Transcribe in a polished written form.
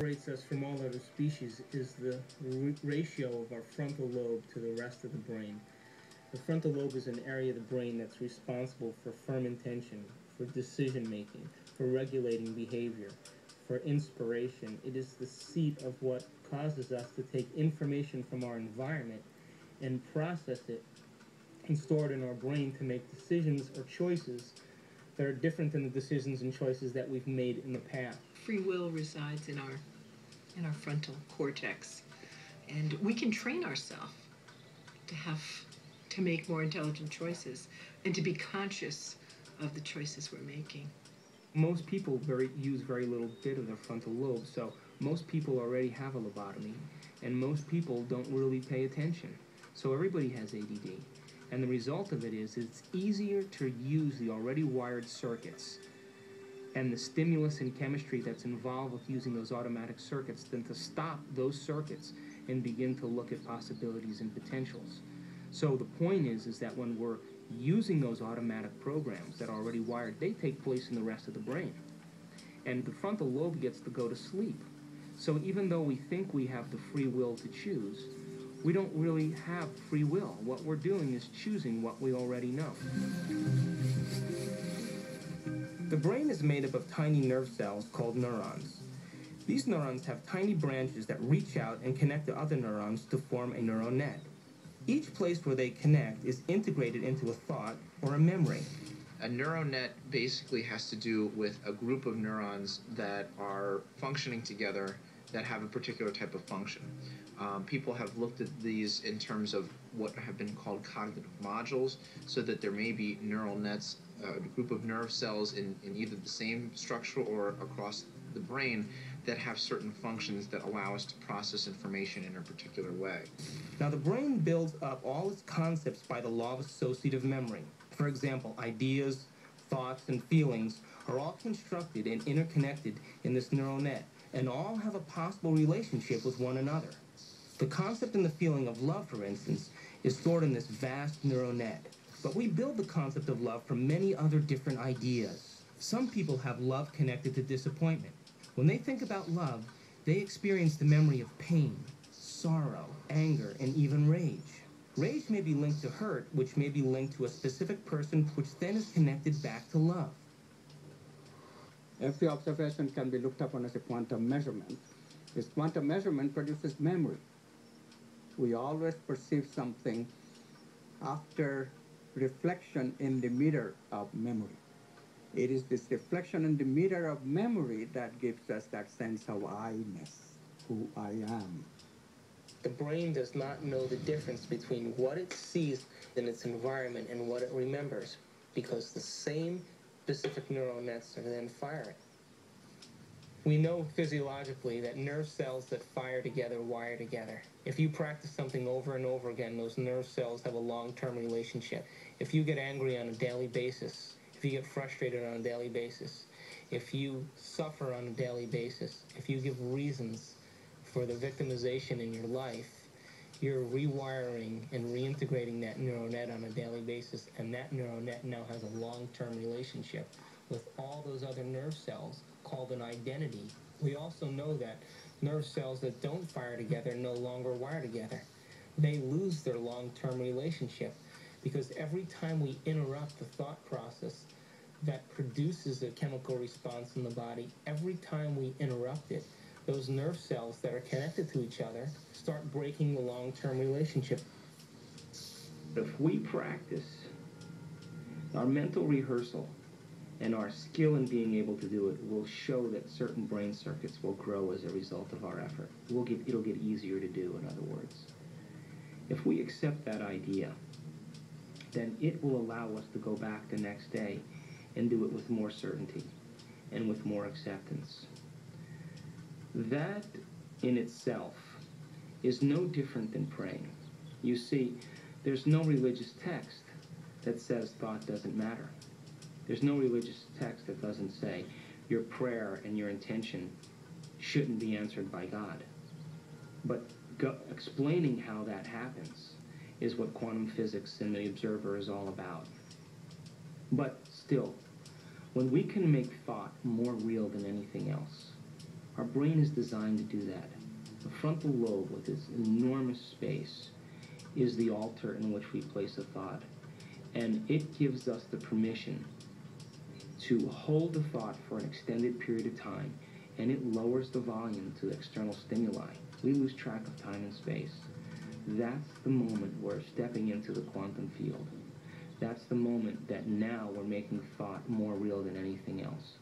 Separates us from all other species is the ratio of our frontal lobe to the rest of the brain. The frontal lobe is an area of the brain that's responsible for firm intention, for decision making, for regulating behavior, for inspiration. It is the seat of what causes us to take information from our environment and process it and store it in our brain to make decisions or choices that are different than the decisions and choices that we've made in the past. Free will resides in our frontal cortex, and we can train ourselves to make more intelligent choices and to be conscious of the choices we're making. Most people use very little bit of their frontal lobe, so most people already have a lobotomy, and most people don't really pay attention. So everybody has ADD, and the result of it is it's easier to use the already wired circuits and the stimulus and chemistry that's involved with using those automatic circuits than to stop those circuits and begin to look at possibilities and potentials. So the point is that when we're using those automatic programs that are already wired, they take place in the rest of the brain. And the frontal lobe gets to go to sleep. So even though we think we have the free will to choose, we don't really have free will. What we're doing is choosing what we already know. The brain is made up of tiny nerve cells called neurons. These neurons have tiny branches that reach out and connect to other neurons to form a neural net. Each place where they connect is integrated into a thought or a memory. A neural net basically has to do with a group of neurons that are functioning together that have a particular type of function. People have looked at these in terms of what have been called cognitive modules, so that there may be neural nets, a group of nerve cells in either the same structure or across the brain that have certain functions that allow us to process information in a particular way. Now, the brain builds up all its concepts by the law of associative memory. For example, ideas, thoughts, and feelings are all constructed and interconnected in this neural net, and all have a possible relationship with one another. The concept and the feeling of love, for instance, is stored in this vast neural net. But we build the concept of love from many other different ideas. Some people have love connected to disappointment. When they think about love, they experience the memory of pain, sorrow, anger, and even rage. Rage may be linked to hurt, which may be linked to a specific person, which then is connected back to love. Every observation can be looked upon as a quantum measurement. This quantum measurement produces memory. We always perceive something after reflection in the meter of memory. It is this reflection in the meter of memory that gives us that sense of I-ness, who I am. The brain does not know the difference between what it sees in its environment and what it remembers, because the same specific neural nets are then firing. We know physiologically that nerve cells that fire together wire together. If you practice something over and over again, those nerve cells have a long-term relationship. If you get angry on a daily basis, if you get frustrated on a daily basis, if you suffer on a daily basis, if you give reasons for the victimization in your life, you're rewiring and reintegrating that neural net on a daily basis, and that neural net now has a long-term relationship with all those other nerve cells called an identity. We also know that nerve cells that don't fire together no longer wire together. They lose their long-term relationship because every time we interrupt the thought process that produces a chemical response in the body, every time we interrupt it, those nerve cells that are connected to each other start breaking the long-term relationship. If we practice our mental rehearsal and our skill in being able to do it will show that certain brain circuits will grow as a result of our effort. It'll get easier to do, in other words. If we accept that idea, then it will allow us to go back the next day and do it with more certainty and with more acceptance. That in itself is no different than praying. You see, there's no religious text that says thought doesn't matter. There's no religious text that doesn't say your prayer and your intention shouldn't be answered by God. But explaining how that happens is what quantum physics and the observer is all about. But still, when we can make thought more real than anything else, Our brain is designed to do that. The frontal lobe, with its enormous space, is the altar in which we place a thought. And it gives us the permission to hold the thought for an extended period of time, and it lowers the volume to external stimuli. We lose track of time and space. That's the moment we're stepping into the quantum field. That's the moment that now we're making thought more real than anything else.